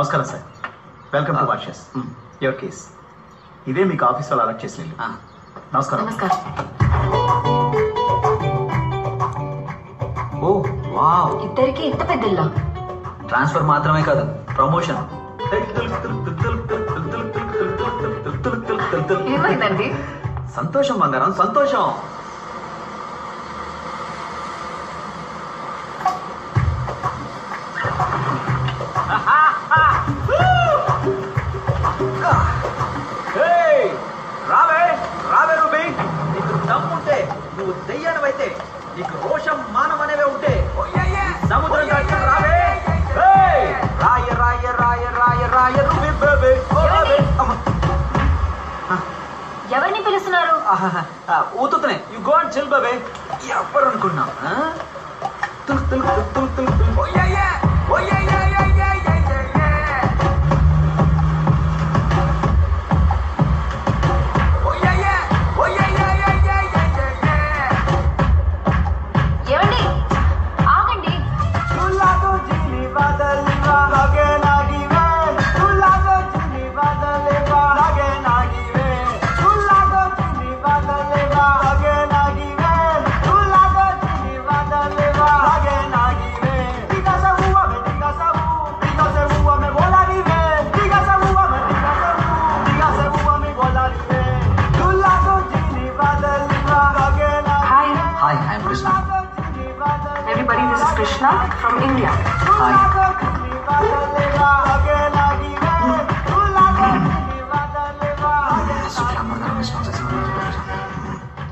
నమస్కారం sir, welcome to washes. Your case ఇదే మీకు ఆఫీస్ వాళ్ళు అలర్ట్ చేసి. నమస్కారం. నమస్కారం. ఓ వావ్, ఇద్దరికి ఇంత పెద్ద ఇల్లా? ట్రాన్స్ఫర్ మాత్రమే కాదు, ప్రమోషన్. ఏమైందండి? సంతోషం బంగారం, సంతోషం. రావే రావే రూబీ, నీకు దమ్ముంటే, నువ్వు దెయ్యానివైతే, నీకు రోషం మానం అనేవే ఉంటే సముద్రం దాటి రావే. రాయ రాయ రాయ రాయ రాయ రూబీ బేబీ. ఎవరిని పిలుస్తున్నారు? ఊతుతున్నాయి. You go and chill baby. ఎవరు అనుకున్నా? తుల్ తుల్ తుల్ తుల్ తుల్ తుల్. ఏమండి, ఆగండి. Hi, I am Krishna. Everybody, this is Krishna from India. Hi.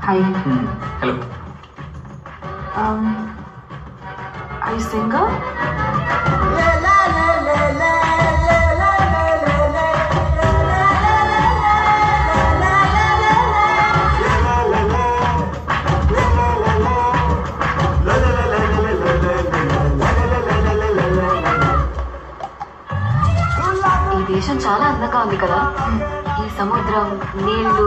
Hi. Hello. Are you singer? ఈ దేశం చాలా అందంగా ఉంది కదా. ఈ సముద్రం, నీళ్లు.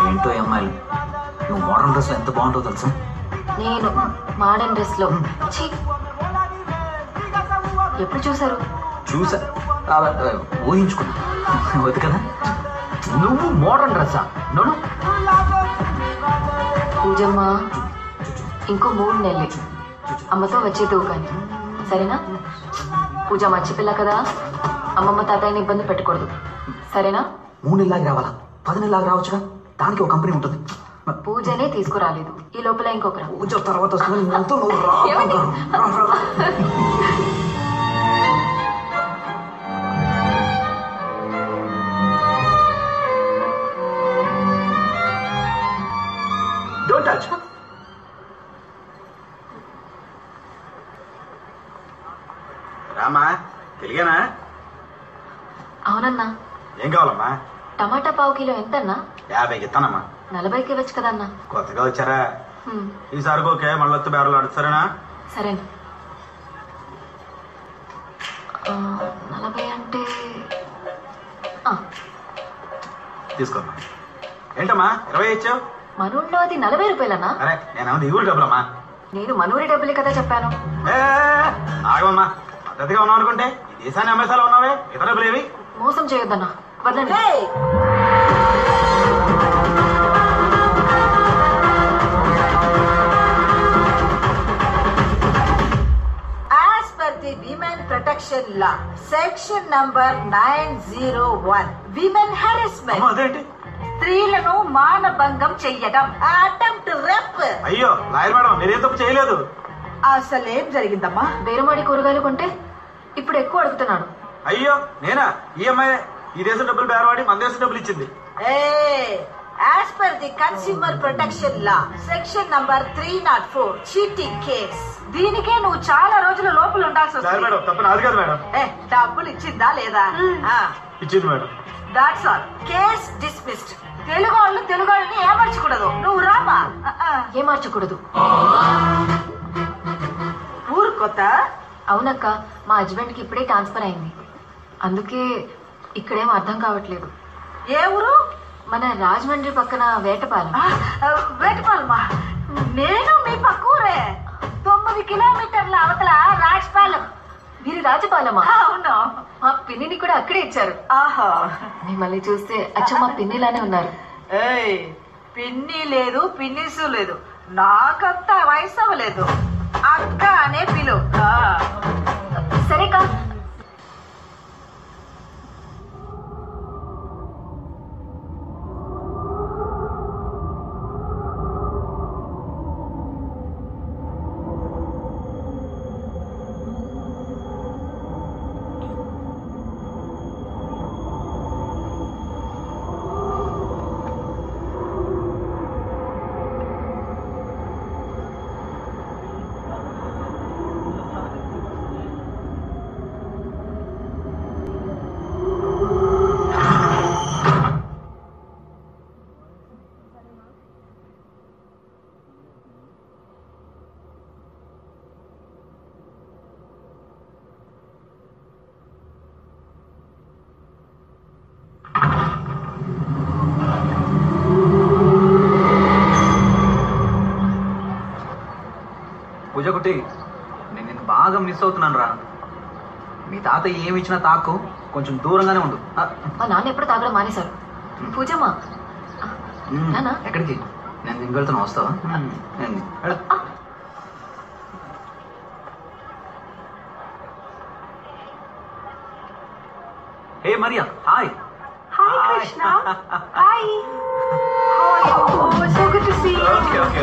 ఏంటో అమ్మాయిలు, నువ్వు మోడర్న్ డ్రెస్ ఎంత బాగుంటుందో తెలుసా? నేను మోడర్న్ డ్రెస్ లో ఛీ! ఎప్పుడు చూసారు? చూసా, ఊహించుకున్నా. వద్దు కదా. నువ్వు మోడర్న్ డ్రెస్సా? నోను. పూజమ్మ, ఇంకో 3 నెలలే అమ్మతో వచ్చేది కానీ సరేనా? పూజ మర్చిపిల్ల కదా, అమ్మమ్మ తాతయ్యని ఇబ్బంది పెట్టకూడదు, సరేనా? 3 నెలలాగా రావాలా? 10 నెలలాగా రావచ్చుగా. దానికి ఒక కంపెనీ ఉంటుంది. పూజనే తీసుకురాలేదు, ఈ లోపల ఇంకొకరు. పూజ తర్వాత వస్తుంది. ఎంతో నువ్వు రా. ఏమండి? Don't touch. రామా, తెలియనా? అవునన్నా. ఏం కావాలమ్మా? టమాటా పావు కిలో ఎంతన్నా? 50కి ఇస్తానమ్మా. 40కి ఇవ్వచ్చు కదన్నా. కొత్తగా వచ్చారా? హ్మ్, ఈసారి ఓకే, మళ్ళీ వస్తే బేరలు ఆడుతారేనా? సరేనా. 40 అంటే తీసుకోమ్మా. ఏంటమ్మా 20 ఇచ్చావు? మనూళ్ళో అది 40 రూపాయలన్నా. అరే నేనేమో ఈ ఊరు డబ్బులమ్మా. నేను మనూరి డబ్బులే కదా చెప్పాను. ఆగమమ్మా, పద్ధతిగా ఉన్నావు అనుకుంటే ఈ దేశాన్ని అమ్మేసాలో ఉన్నావే. ఇతర డబ్బులు ఏవి? మోసం చేయొద్దన్నా, వదలండి. As per the Women Protection Law, Section number 901, Women Harassment. అమ్మా, అదేంటి? స్త్రీలను మానభంగం చెయ్యడం, అటెంప్ట్ రేప్. అయ్యో లాయర్ మేడం, మీరేం తప్పు చేయలేదు. అసలేం జరిగిందమ్మా? బేరమాడి కూరగాయలు కొంటే ఇప్పుడు ఎక్కువ అడుగుతున్నాడు. అయ్యో నేనా? ఈ అమ్మాయి ఈ దేశం డబ్బులు బేరవాడి మన దేశం డబ్బులు ఇచ్చింది. As per the Consumer Protection Law, Section number 304, cheating case. దీనికే నువ్వు చాలా రోజుల లోపల ఉండాల్సి లాయర్ వస్తుంది. మేడం, తప్పు నాది కాదు మేడం. డబ్బులు ఇచ్చిందా లేదా? ఇచ్చింది madam. That's all. Case dismissed. Telugu వాళ్ళని ఏమర్చకూడదు. నువ్వు రామా. ఏమార్చకూడదు. ఊరు కొత్త? అవునక్క, మా హస్బెండ్ కి ఇప్పుడే ట్రాన్స్ఫర్ అయింది, అందుకే ఇక్కడేం అర్థం కావట్లేదు. ఏ ఊరు? మన రాజమండ్రి పక్కన వేటపాలెం. వేటపాలమా? నేను మీ పక్కూరే 9 కిలోమీటర్ల అవతల రాజపాలెం. మీరు రాజపాలమా? అవును. మా పిన్నిని కూడా అక్కడే ఇచ్చారు. ఆహా, మిమ్మల్ని చూస్తే అచ్చం మా పిన్నిలానే ఉన్నారు. ఏయ్, పిన్ని లేదు పిన్నిసు లేదు, నాకంత వయసు అవ్వలేదు. అక్క అనే పిలు. సరేకా. పూజ కుట్టి, నేను నిన్ను బాగా మిస్ అవుతున్నాను రా. మీ తాత ఏమి ఇచ్చినా తాకు, కొంచెం దూరంగానే ఉండు. మా నాన్న ఎప్పుడు తాగడం మానేశారు. పూజమ్మా, నాన్న ఎక్కడికి? నేను దీనికి వెళ్తున్నా, వస్తావా? Hey Maria, hi. Hi Krishna. Hi. How are you? Oh, so good to see you. Okay.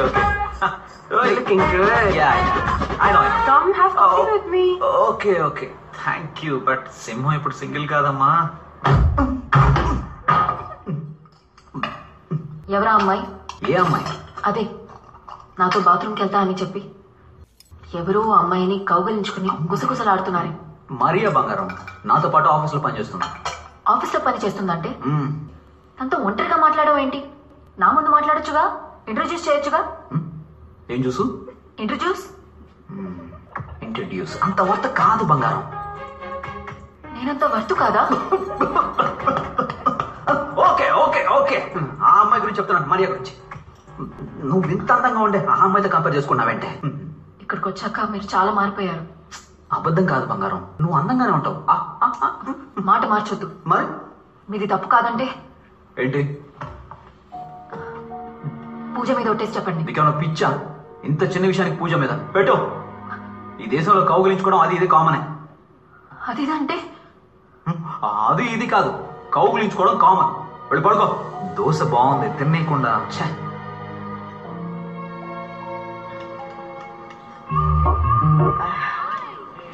You're looking good. Yeah. I know. Come have coffee with me. Okay. Thank you. But సింహం ఇప్పుడు single కాదమ్మా. ఎవరా అమ్మాయి? ఏ అమ్మాయి? అదే నాతో బాత్రూమ్కి వెళ్తా అని చెప్పి ఎవరో అమ్మాయిని కౌగలించుకుని గుసగుసలాడుతున్నారే. మరియా బంగారం నాతో పాటు ఆఫీస్లో పనిచేస్తున్నా. ఆఫీస్లో పని చేస్తుందంటే తనతో ఒంటరిగా మాట్లాడవు ఏంటి? నా ముందు మాట్లాడొచ్చుగా, ఇంట్రొడ్యూస్ చేయొచ్చుగా. ఏం చూసు? ఇంట్రడ్యూస్ అంత వర్త కాదు బంగారం. నేనంత వర్తు కాదా? ఓకే ఆ అమ్మాయి గురించి చెప్తున్నాను, మరియా గురించి. నువ్వు ఇంత అందంగా ఉండే ఆ అమ్మాయితో కంపేర్ చేసుకున్నావంటే. ఇక్కడికి వచ్చాక మీరు చాలా మారిపోయారు. అబద్ధం కాదు బంగారం, నువ్వు అందంగానే ఉంటావు. మాట మార్చొద్దు. మరి మీది తప్పు కాదంటే ఏంటి? పూజ మీద ఒట్టేసి చెప్పండి. నీకేమైనా పిచ్చా? ఇంత చిన్న విషయానికి పూజ మీద పెట్టు. ఈ దేశంలో కౌగులించుకోవడం అది ఇది కామనే. అదిదంటే అది ఇది కాదు, కౌగులించుకోవడం కామన్. వెళ్ళి పడుకో. దోశ బాగుంది తినేయకుండా.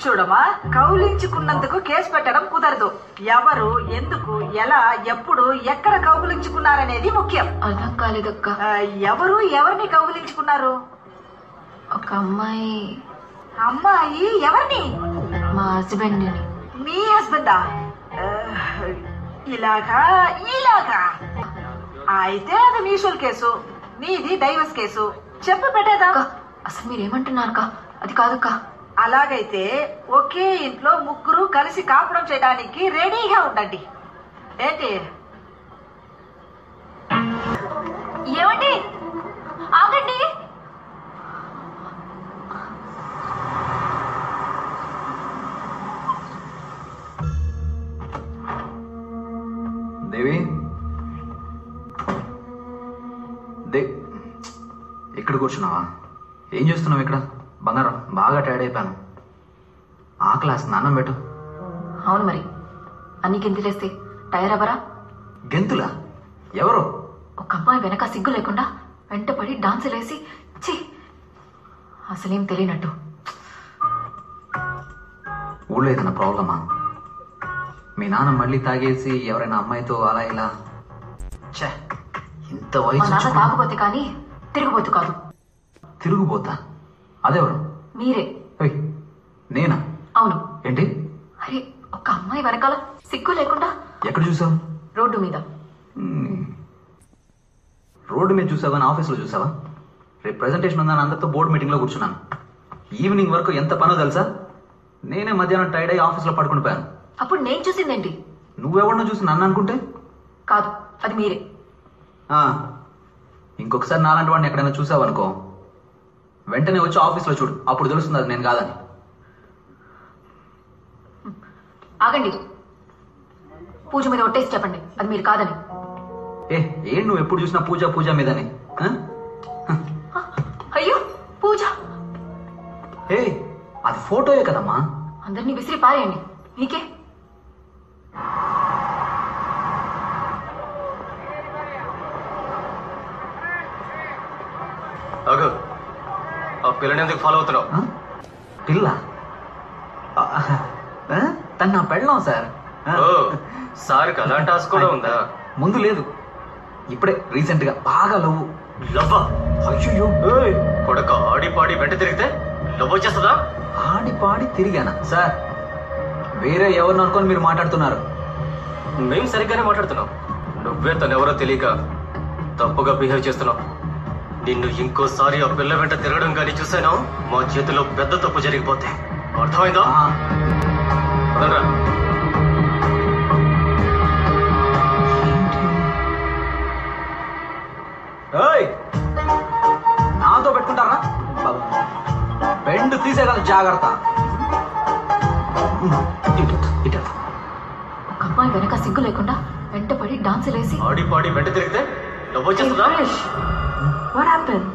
చూడమా, కౌలించుకున్నందుకు కేసు పెట్టడం కుదరదు. ఎవరు, ఎందుకు, ఎలా, ఎప్పుడు, ఎక్కడ కౌగులించుకున్నారనేది ముఖ్యం. అర్థం కాలేదక్క. ఎవరు ఎవరిని కౌగులించుకున్నారు? ఒక అమ్మాయి. అమ్మాయి ఎవరిని? మా హస్బెండ్. మీ హస్బెండా? ఇలాగా అయితే అది మ్యూచువల్ కేసు, నీది డైవర్స్ కేసు. చెప్పు పెట్టేదా? అసలు మీరేమంటున్నారక్క? అది కాదక్క. అలాగైతే ఒకే ఇంట్లో ముగ్గురు కలిసి కాపురం చేయడానికి రెడీగా ఉండండి. ఏంటి? ఏమండి, ఆగండి. దేవి, ఇక్కడ కూర్చున్నావా? ఏం చేస్తున్నావు ఇక్కడ? బంగారం బాగా టైర్డ్ అయిపోయాను. ఆ క్లాస్ నాన్నం పెట్టు. అవును మరి, అన్ని గెంతులేస్తే టైర్ అవ్వరా? గెంతులా? ఎవరు? ఒక అమ్మాయి వెనక సిగ్గు లేకుండా వెంటపడి డాన్సులు వేసి అసలేం తెలియనట్టు. ఊళ్ళో ఏదైనా ప్రాబ్లమా? మీ నాన్న మళ్ళీ తాగేసి ఎవరైనా అమ్మాయితో అలా ఇలా? ఇంత మా వయసు నాన్న తాగబోతే కానీ తిరిగిపోతు కాదు. తిరుగుపోతా? అదెవరు? మీరే. నేనా? అవును. ఏంటి? అరే, ఒక అమ్మాయి వెనకాల సిగ్గు లేకుండా. ఎక్కడ చూసావు? రోడ్డు మీద. రోడ్డు మీద చూసావా? ఆఫీస్లో చూసావా? రేపు ప్రెజెంటేషన్ ఉందని అందరితో బోర్డు మీటింగ్లో కూర్చున్నాను. ఈవినింగ్ వరకు ఎంత పనో తెలుసా? నేనే మధ్యాహ్నం టైర్డ్ అయ్యి ఆఫీస్లో పడుకుని పోయాను. అప్పుడు నేను చూసిందేంటి? నువ్వెవరినో చూసి నన్ను అనుకుంటే? కాదు, అది మీరే. ఇంకొకసారి నాలాంటి వాడిని ఎక్కడైనా చూసావనుకో, వెంటనే వచ్చి ఆఫీస్లో చూడు, అప్పుడు తెలుస్తుంది అది నేను కాదని. ఆగండి, పూజ మీద ఒట్టేసి చెప్పండి అది మీరు కాదని. ఏం నువ్వు ఎప్పుడు చూసినా పూజ పూజ మీదని? అయ్యో పూజ, అది ఫోటోయే కదమ్మా. అందరినీ విసిరి పారేయండి, నీకే. అగో, ఆ పిల్లని ఎందుకు ఫాలో అవుతున్నావు? పిల్ల? తను నా పెళ్ళాం సార్. ఓ, సార్కి అలాంటి ఆశ కూడా ఉందా? ముందు లేదు, ఇప్పుడే రీసెంట్ గా బాగా లవ్. లవ్వా? అయ్యో, కొడక ఆడి పాడి వెంట తిరిగితే లవ్ వచ్చేస్తుందా? ఆడి పాడి తిరిగానా సార్? వేరే ఎవరిని అనుకొని మీరు మాట్లాడుతున్నారు. మేము సరిగ్గానే మాట్లాడుతున్నాం. నువ్వే తనెవరో తెలియక తప్పుగా బిహేవ్ చేస్తున్నావు. నిన్ను ఇంకోసారి ఆ పిల్ల వెంట తిరగడం కానీ చూసాను, మా చేతిలో పెద్ద తప్పు జరిగిపోతే. అర్థమైందా? వదలరా. నాతో పెట్టుకుంటారా? బెండ్ తీసేయగల జాగ్రత్త. ఒక అమ్మాయి వెనక సిగ్గు లేకుండా వెంటపడి డాన్స్ వేసి ఆడి పాడి వెంట తిరిగితే లవ్ వచ్చేస్తుందా? What happened?